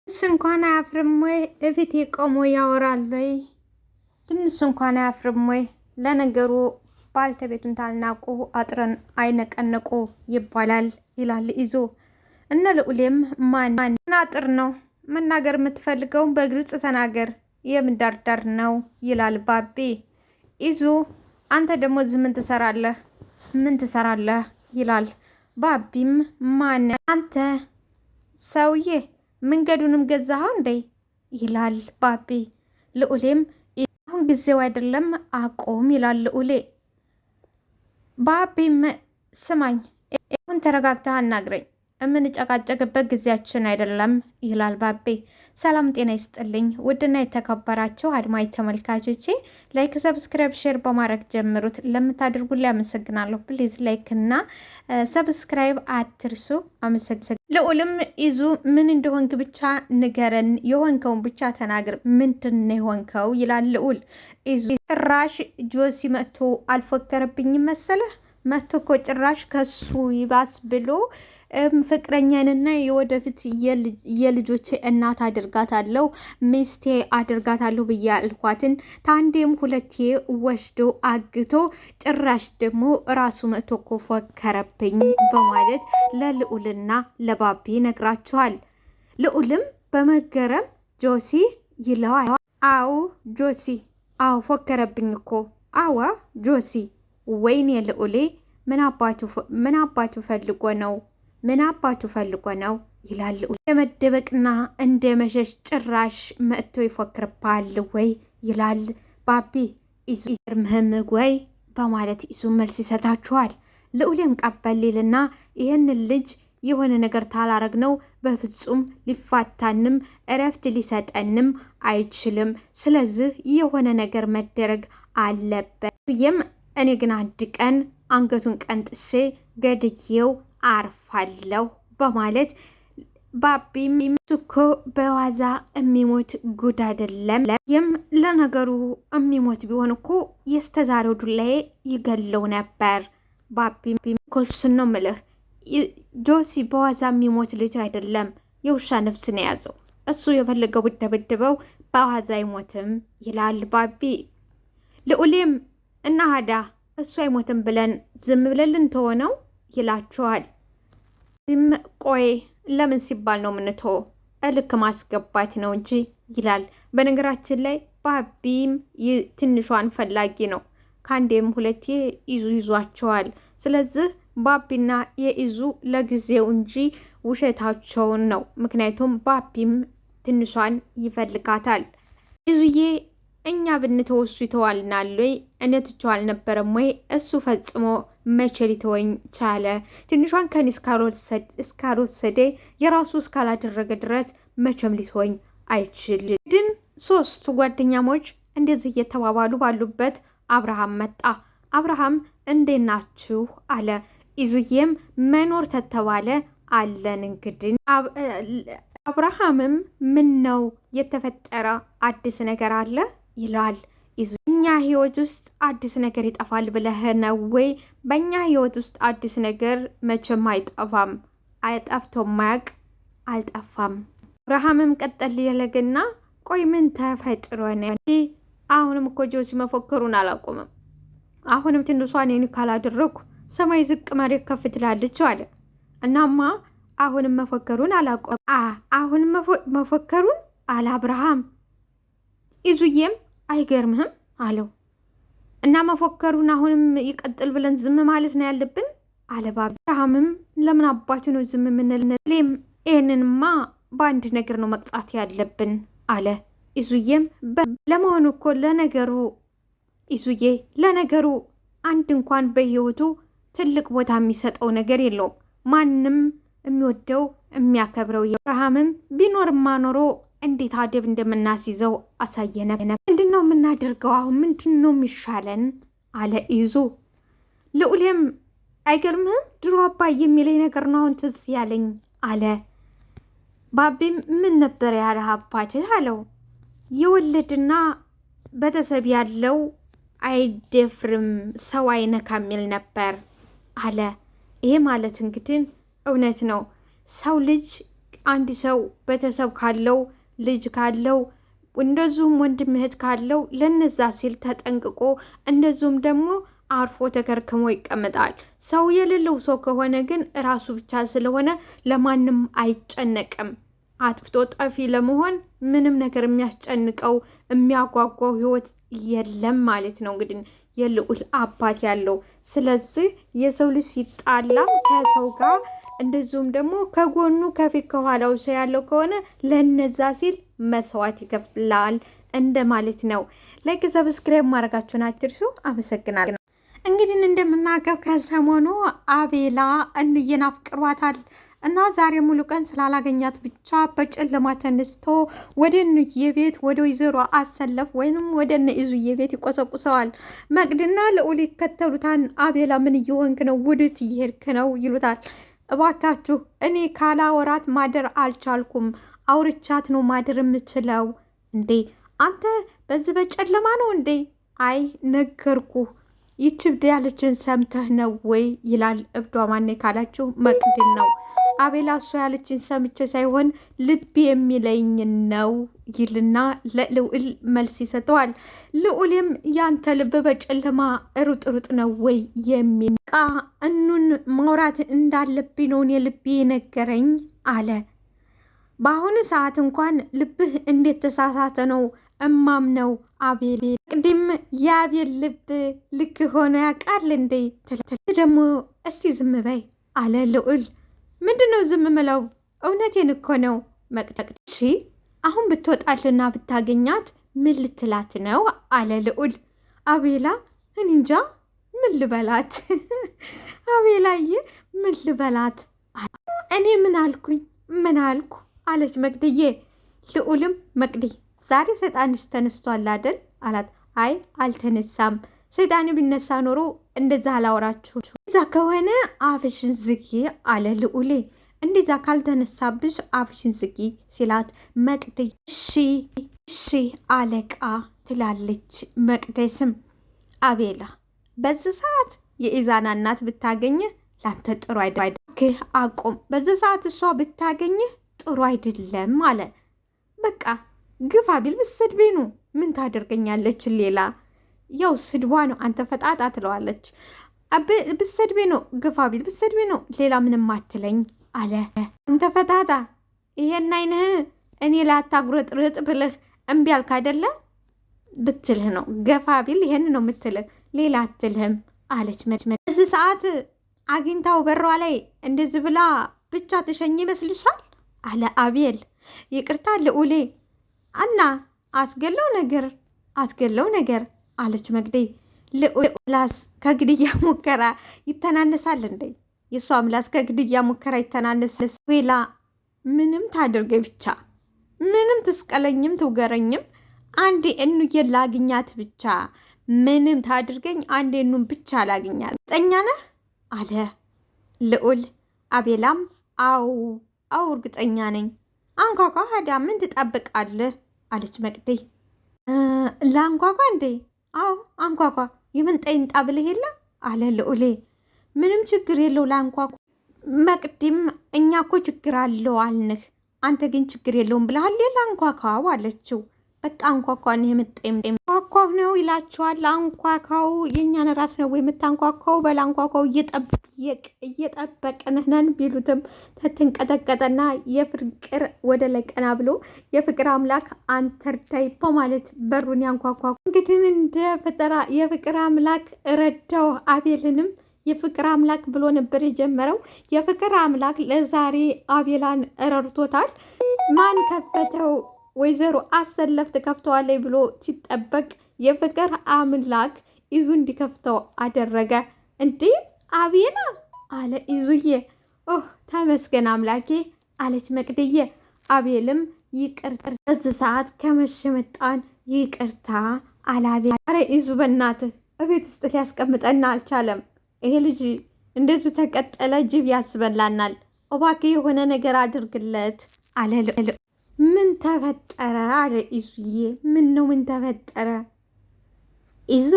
ትንሽ እንኳን አያፍርም ወይ? እፊቴ ቆሞ ያወራል ወይ? ትንሽ እንኳን አያፍርም ወይ? ለነገሩ ባልተቤቱን ታልናቁ አጥረን አይነቀነቁ ይባላል ይላል ይዞ እነ ልዑሌም ማን አጥር ነው መናገር የምትፈልገው በግልጽ ተናገር፣ የምዳርዳር ነው ይላል ባቢ። ይዞ አንተ ደግሞ እዚህ ምን ትሰራለህ? ምን ትሰራለህ ይላል ባቢም ማን አንተ ሰውዬ መንገዱንም ገዛኸው እንዴ ይላል ባቢ። ልዑሌም አሁን ጊዜው አይደለም አቆም ይላል ልዑሌ። ባቢም ስማኝ አሁን ተረጋግተህ አናግረኝ፣ የምንጨቃጨቅበት ጊዜያችን አይደለም ይላል ባቢ። ሰላም ጤና ይስጥልኝ ውድና የተከበራችሁ አድማጭ ተመልካቾቼ፣ ላይክ ሰብስክራይብ ሼር በማድረግ ጀምሩት። ለምታደርጉልኝ አመሰግናለሁ። ፕሊዝ ላይክ እና ሰብስክራይብ አትርሱ። አመሰግናለሁ። ልዑልም ይዙ ምን እንደሆንክ ብቻ ንገረን፣ የሆንከውን ብቻ ተናግር፣ ምንድን ነው የሆንከው ይላል ልዑል። ይዙ ጭራሽ ጆሲ መጥቶ አልፎከረብኝም መሰለህ? መጥቶ እኮ ጭራሽ ከሱ ይባስ ብሎ ፍቅረኛንና የወደፊት የልጆቼ እናት አድርጋታለሁ ሚስቴ አድርጋታለሁ ብዬ ያልኳትን ታንዴም ሁለቴ ወስዶ አግቶ ጭራሽ ደግሞ ራሱ መጥቶ እኮ ፎከረብኝ በማለት ለልዑልና ለባቢ ነግራቸዋል። ልዑልም በመገረም ጆሲ ይለዋል። አዎ ጆሲ፣ አዎ ፎከረብኝ እኮ አዋ ጆሲ። ወይኔ ልዑሌ ምን አባቱ ፈልጎ ነው? ምን አባቱ ፈልጎ ነው ይላል። የመደበቅና እንደ መሸሽ ጭራሽ መጥቶ ይፎክርባል ወይ ይላል ባቢ። ይዙ ይርምህም ወይ በማለት ይዙ መልስ ይሰጣችኋል። ልዑሌም ቀበል ይልና ይህንን ልጅ የሆነ ነገር ታላረግ ነው በፍጹም ሊፋታንም እረፍት ሊሰጠንም አይችልም። ስለዚህ የሆነ ነገር መደረግ አለበት። እኔ ግን አንድ ቀን አንገቱን ቀንጥሼ ገድዬው አርፋለሁ በማለት ባቢም እኮ በዋዛ የሚሞት ጉድ አይደለም። ለነገሩ የሚሞት ቢሆን እኮ የስተዛሬው ዱላዬ ይገለው ነበር። ባቢም እኮ እሱን ነው ምልህ። ጆሲ በዋዛ የሚሞት ልጅ አይደለም፣ የውሻ ነፍስ ነው የያዘው። እሱ የፈለገው ብደበድበው በዋዛ አይሞትም ይላል ባቢ። ልዑሌም እና ሀዳ እሱ አይሞትም ብለን ዝም ብለን ልንተወው ይላቸዋል። ቆይ ለምን ሲባል ነው ምንተው? እልክ ማስገባት ነው እንጂ ይላል። በነገራችን ላይ ባቢም ትንሿን ፈላጊ ነው። ከአንዴም ሁለቴ ይዟቸዋል። ስለዚህ ባቢና የኢዙ ለጊዜው እንጂ ውሸታቸውን ነው። ምክንያቱም ባቢም ትንሿን ይፈልጋታል። ኢዙዬ እኛ ብንተወሱ ይተዋልናል ወይ? እኔ ትቼው አልነበረም ወይ? እሱ ፈጽሞ መቼ ሊተወኝ ቻለ? ትንሿን ከኔ እስካልወሰደ የራሱ እስካላደረገ ድረስ መቼም ሊተወኝ አይችልም። ግን ሶስቱ ጓደኛሞች እንደዚህ እየተባባሉ ባሉበት አብርሃም መጣ። አብርሃም እንዴት ናችሁ አለ። ኢዙዬም መኖር ተተባለ አለን እንግዲህ። አብርሃምም ምን ነው የተፈጠረ አዲስ ነገር አለ ይላል። እኛ ህይወት ውስጥ አዲስ ነገር ይጠፋል ብለህ ነው ወይ? በእኛ ህይወት ውስጥ አዲስ ነገር መቼም አይጠፋም። አይጠፍቶ ማያቅ አልጠፋም። አብርሃምም ቀጠል ያለግና ቆይ ምን ተፈጥሮ ነው? አሁንም እኮ ጆሲ መፎከሩን አላቆመም። አሁንም ትንሿን እኔ ካላደረኩ ሰማይ ዝቅ መሬት ከፍ ትላለች አለ። እናማ አሁንም መፎከሩን አላቆመም። አሁንም መፎከሩን አለ አብርሃም። ኢዙዬም አይገርምህም አለው። እና መፎከሩን አሁንም ይቀጥል ብለን ዝም ማለት ነው ያለብን አለ ባቢ። አብርሃምም ለምን አባቱ ነው ዝም የምንል? ሌም ይህንንማ በአንድ ነገር ነው መቅጣት ያለብን አለ። ኢዙዬም ለመሆኑ እኮ ለነገሩ ኢዙዬ ለነገሩ አንድ እንኳን በህይወቱ ትልቅ ቦታ የሚሰጠው ነገር የለውም። ማንም የሚወደው የሚያከብረው አብርሃምም ቢኖርማ ኖሮ እንዴት አደብ እንደምናስይዘው አሳየነ። ምንድን ነው የምናደርገው አሁን? ምንድን ነው የሚሻለን አለ ይዙ። ልዑሌም አይገርምህም? ድሮ አባዬ የሚለኝ ነገር ነው አሁን ትዝ ያለኝ አለ። ባቢም ምን ነበር ያለ አባትህ አለው። የወለድና ቤተሰብ ያለው አይደፍርም ሰው አይነካ የሚል ነበር አለ። ይሄ ማለት እንግዲህ እውነት ነው። ሰው ልጅ አንድ ሰው ቤተሰብ ካለው ልጅ ካለው እንደዚሁም ወንድም እህት ካለው ለነዛ ሲል ተጠንቅቆ እንደዚሁም ደግሞ አርፎ ተከርክሞ ይቀመጣል። ሰው የሌለው ሰው ከሆነ ግን ራሱ ብቻ ስለሆነ ለማንም አይጨነቅም። አጥፍቶ ጠፊ ለመሆን ምንም ነገር የሚያስጨንቀው የሚያጓጓው ህይወት የለም ማለት ነው። እንግዲህ የልዑል አባት ያለው ስለዚህ የሰው ልጅ ሲጣላ ከሰው ጋር እንደዚሁም ደግሞ ከጎኑ ከፊት ከኋላው ሰው ያለው ከሆነ ለነዛ ሲል መስዋዕት ይከፍላል እንደ ማለት ነው። ላይክ ሰብስክራይብ ማድረጋችሁን አትርሱ። አመሰግናለሁ። እንግዲህ እንደምናውቀው ከሰሞኑ አቤላ እንዬን አፍቅሯታል እና ዛሬ ሙሉ ቀን ስላላገኛት ብቻ በጨለማ ተነስቶ ወደ እንዬ ቤት ወደ ወይዘሮ አሰለፍ ወይንም ወደ እነ ኢዙዬ ቤት ይቆሰቁሰዋል። መቅድና ልዑል ይከተሉታል። አቤላ ምን እየሆንክ ነው? ወዴት እየሄድክ ነው? ይሉታል። እባካችሁ እኔ ካላወራት ማደር አልቻልኩም። አውርቻት ነው ማደር የምችለው። እንዴ አንተ በዚህ በጨለማ ነው እንዴ? አይ ነገርኩህ። ይች እብድ ያለችን ሰምተህ ነው ወይ ይላል። እብዷ ማን ካላችሁ መቅድን ነው። አቤላ እሷ ያለችን ሰምቼ ሳይሆን ልብ የሚለኝ ነው ይልና ለልዑል መልስ ይሰጠዋል። ልዑልም ያንተ ልብ በጨለማ ሩጥ ሩጥ ነው ወይ የሚቃ እኑን ማውራት እንዳለብኝ ነው እኔ ልቤ ነገረኝ አለ። በአሁኑ ሰዓት እንኳን ልብህ እንዴት ተሳሳተ ነው እማም ነው አቤል። ቅድም የአቤል ልብ ልክ ሆኖ ያውቃል እንዴ? ደግሞ እስቲ ዝም በይ አለ ልዑል። ምንድን ነው ዝም ምለው? እውነቴን እኮ ነው መቅደቅ። እሺ አሁን ብትወጣልና ብታገኛት ምን ልትላት ነው አለ ልዑል። አቤላ እኔ እንጃ ምን ልበላት አቤላዬ ምን ልበላት? እኔ ምን አልኩኝ? ምን አልኩ አለች መቅድዬ። ልዑልም መቅዲ ዛሬ ሰይጣንሽ ተነስቷል አይደል አላት። አይ አልተነሳም። ሰይጣን ቢነሳ ኖሮ እንደዛ አላወራችሁ። እዛ ከሆነ አፍሽን ዝጊ አለ ልዑሌ። እንደዛ ካልተነሳብሽ አፍሽን ዝጊ ሲላት መቅድ እሺ አለቃ ትላለች። መቅደስም አቤላ በዚህ ሰዓት የኢዛና እናት ብታገኝህ ላንተ ጥሩ አይደለም። አቁም። በዚህ ሰዓት እሷ ብታገኝህ ጥሩ አይደለም አለ። በቃ ግፋ ቢል ብትሰድቤ ነው ምን ታደርገኛለች? ሌላ ያው ስድቧ ነው። አንተ ፈጣጣ ትለዋለች። ብትሰድቤ ነው ግፋ ቢል ብትሰድቤ ነው ሌላ ምንም አትለኝ አለ። አንተ ፈጣጣ ይሄን አይንህ እኔ ላታጉረጥርጥ ብልህ እምቢ አልክ አይደለ ብትልህ ነው። ገፋ ቢል ይሄን ነው የምትልህ ሌላ አትልህም አለች። በዚህ ሰዓት አግኝታው በሯ ላይ እንደዚህ ብላ ብቻ ትሸኝ ይመስልሻል አለ አቤል። ይቅርታ ልዑሌ እና አስገለው ነገር አለች መግዴ። ምላስ ከግድያ ሙከራ ይተናነሳል እንዴ? የእሷ ምላስ ከግድያ ሙከራ ይተናነሳል? ቤላ ምንም ታድርገ ብቻ ምንም ትስቀለኝም ትውገረኝም አንዴ እኑዬን ላግኛት ብቻ ምንም ታድርገኝ አንዴ እኑን ብቻ ላግኛት። ጠኛ ነህ አለ ልዑል። አቤላም አው እርግጠኛ ነኝ። አንኳኳ ሀዳ ምን ትጠብቃለህ አለች መቅዴ። ለአንኳኳ እንዴ? አዎ አንኳኳ። የምንጠይንጣ ብልህ የለ አለ ልዑሌ። ምንም ችግር የለው ለአንኳኳ። መቅዲም እኛ እኮ ችግር አለው አልንህ፣ አንተ ግን ችግር የለውም ብለሃል። ሌላ አንኳኳው አለችው። በቃ አንኳኳን የምጠይም አንኳኳው ነው ይላችኋል። አንኳኳው የእኛን ራስ ነው የምታንኳኳው። በላንኳኳው እየጠበቅንህ ነን ቢሉትም ተትንቀጠቀጠና የፍቅር ወደ ላይ ቀና ብሎ የፍቅር አምላክ አንተርዳይ በማለት በሩን ያንኳኳ። እንግዲህ እንደ ፈጠራ የፍቅር አምላክ ረዳው። አቤልንም የፍቅር አምላክ ብሎ ነበር የጀመረው። የፍቅር አምላክ ለዛሬ አቤላን ረድቶታል። ማን ከፈተው? ወይዘሮ አሰለፍ ትከፍተዋለች ብሎ ሲጠበቅ የፍቅር አምላክ ኢዙ እንዲከፍተው አደረገ። እንዴ አቤላ አለ ኢዙዬ። ተመስገን አምላኬ አለች መቅድዬ። አቤልም ይቅርታ በዚህ ሰዓት ከመሸመጣን ይቅርታ አላቤ። አረ ኢዙ በእናትህ እቤት ውስጥ ሊያስቀምጠና አልቻለም። ይሄ ልጅ እንደዚሁ ተቀጠለ ጅብ ያስበላናል። እባክህ የሆነ ነገር አድርግለት አለ። ምን ተፈጠረ አለ ኢዙዬ። ምን ነው ምን ተፈጠረ? ኢዙ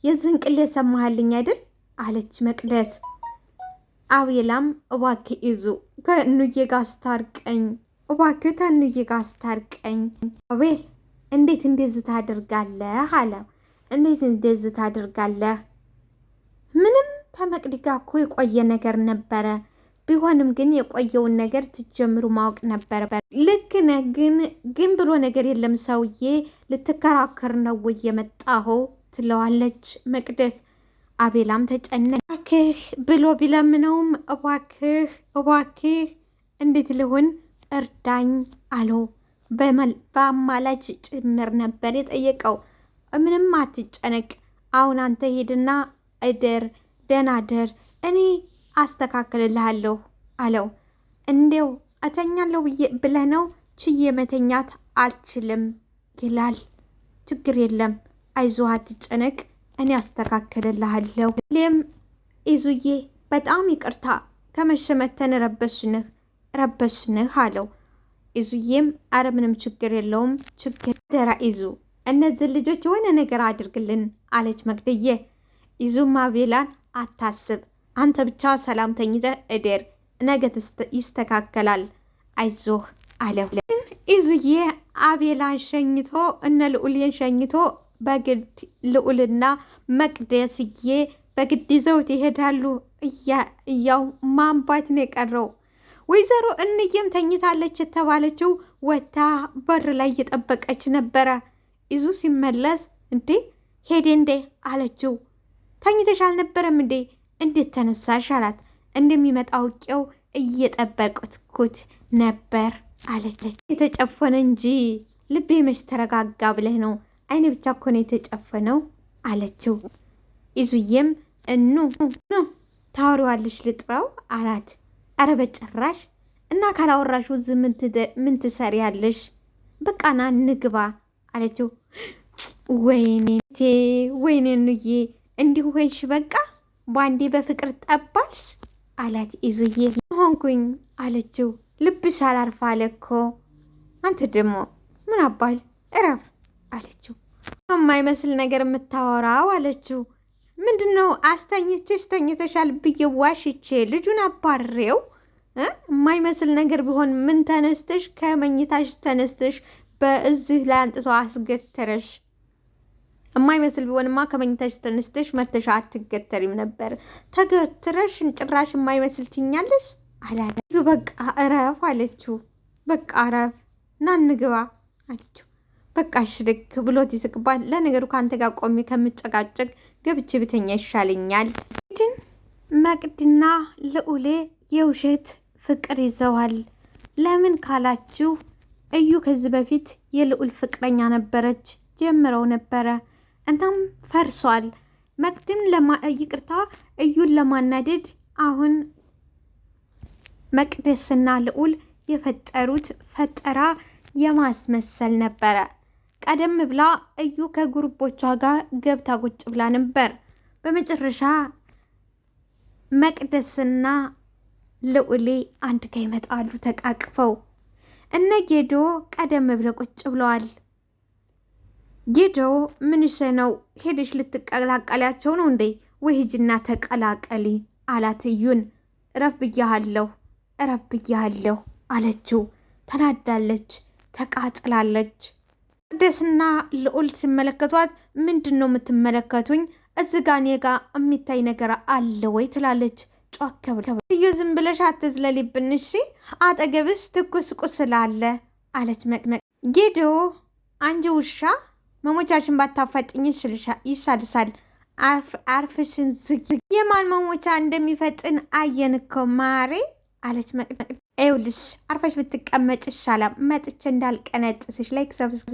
የዝህን ቅሌ ሰማሃልኝ አይደል አለች መቅደስ። አቤላም እባክህ ኢዙ ከእኑዬ ጋር አስታርቀኝ እባክህ ተንዬ ጋር አስታርቀኝ። አቤል እንዴት እንደዚህ ታደርጋለህ አለው። እንዴት እንደዚህ ታደርጋለህ? ምንም ከመቅዲ ጋር እኮ የቆየ ነገር ነበረ። ቢሆንም ግን የቆየውን ነገር ትጀምሩ ማወቅ ነበረ። ልክ ነህ፣ ግን ብሎ ነገር የለም ሰውዬ። ልትከራከር ነው ወይ የመጣኸው? ትለዋለች መቅደስ። አቤላም ተጨነቀ። እባክህ ብሎ ቢለምነውም እባክህ እንዴት ልሁን እርዳኝ አለው። በአማላጅ ጭምር ነበር የጠየቀው። ምንም አትጨነቅ፣ አሁን አንተ ሄድና እደር፣ ደህና እደር፣ እኔ አስተካክልልሃለሁ አለው። እንዴው እተኛለሁ ብለህ ነው? ችዬ መተኛት አልችልም ይላል። ችግር የለም አይዞህ፣ አትጨነቅ፣ እኔ አስተካክልልሃለሁ። ሌም ኢዙዬ በጣም ይቅርታ ከመሸ መተን ረበሽንህ አለው። ኢዙዬም አረ ምንም ችግር የለውም፣ ችግር ደራ ኢዙ፣ እነዚህ ልጆች የሆነ ነገር አድርግልን አለች መቅደዬ። ኢዙም አቤላን አታስብ፣ አንተ ብቻ ሰላም ተኝተህ እደር፣ ነገ ይስተካከላል፣ አይዞህ አለው። ኢዙዬ አቤላን ሸኝቶ እነ ልዑልን ሸኝቶ በግድ ልዑልና መቅደስዬ በግድ ይዘውት ይሄዳሉ። እያው ማንባት ነው የቀረው። ወይዘሮ እንዬም ተኝታለች የተባለችው ወታ በር ላይ እየጠበቀች ነበረ። ኢዙ ሲመለስ እንዴ ሄዴ እንዴ አለችው። ተኝተሽ አልነበረም እንዴ? እንዴት ተነሳሽ አላት። እንደሚመጣ አውቄው እየጠበቅኩት ነበር አለች። የተጨፈነ እንጂ ልቤ መች ተረጋጋ ብለህ ነው? አይኔ ብቻ እኮ ነው የተጨፈነው አለችው። ኢዙዬም እኑ ታወሪዋለሽ ልጥራው አላት። አረ በጭራሽ እና ካላወራሹ እዚህ ምን ትሰሪያለሽ? በቃ ና እንግባ አለችው። ወይኔ ኑዬ እንዲሁ ሆንሽ በቃ በአንዴ በፍቅር ጠባልሽ አላት። ኢዙዬ ሆንኩኝ አለችው። ልብሽ አላርፍ አለ እኮ። አንተ ደግሞ ምን አባል እረፍ አለችው። የማይመስል ነገር የምታወራው አለችው። ምንድን ነው አስተኝችሽ ተኝተሻል ብዬ ዋሽቼ ልጁን አባሬው? የማይመስል ነገር ቢሆን ምን ተነስተሽ ከመኝታሽ ተነስተሽ በእዚህ ላይ አንጥቶ አስገተረሽ? የማይመስል ቢሆንማ ከመኝታሽ ተነስተሽ መተሻ አትገተሪም ነበር። ተገትረሽ ጭራሽ የማይመስል ትኛለሽ አላት። ብዙ በቃ እረፍ አለችው። በቃ እረፍ ና እንግባ አለችው። በቃ ሽርክ ብሎት ይስቅባት። ለነገሩ ከአንተ ጋር ቆሜ ከምጨቃጨቅ ገብቼ ብተኛ ይሻለኛል። ግን መቅድና ልዑሌ የውሸት ፍቅር ይዘዋል። ለምን ካላችሁ እዩ ከዚህ በፊት የልዑል ፍቅረኛ ነበረች፣ ጀምረው ነበረ። እናም ፈርሷል። መቅድን ይቅርታ እዩን ለማናደድ አሁን መቅደስና ልዑል የፈጠሩት ፈጠራ የማስመሰል ነበረ። ቀደም ብላ እዩ ከጉርቦቿ ጋር ገብታ ቁጭ ብላ ነበር። በመጨረሻ መቅደስና ልዑሌ አንድ ጋር ይመጣሉ ተቃቅፈው። እነ ጌዶ ቀደም ብለው ቁጭ ብለዋል። ጌዶ ምንሽ ነው? ሄደሽ ልትቀላቀሊያቸው ነው እንዴ? ወይ ሂጂና ተቀላቀሊ አላት እዩን። እረፍ ብያለሁ አለችው። ተናዳለች፣ ተቃጥላለች። መቅደስና ልዑል ሲመለከቷት ምንድን ነው የምትመለከቱኝ? እዚህ ጋ እኔ ጋ የሚታይ ነገር አለ ወይ ትላለች። ጮክ ብለው እዩ ዝም ብለሽ አትዝለሊብን እሺ፣ አጠገብሽ ትኩስ ቁስል አለ አለች መቅመቅ። ጌዶ አንቺ ውሻ መሞቻሽን ባታፋጥኝ ይሻልሻል፣ አርፍሽን ዝግ። የማን መሞቻ እንደሚፈጥን አየን እኮ ማሬ አለች መቅመቅ። ይኸውልሽ አርፈሽ ብትቀመጭ ይሻላል፣ መጥቼ እንዳልቀነጥስሽ። ላይክ ሰብስክራይብ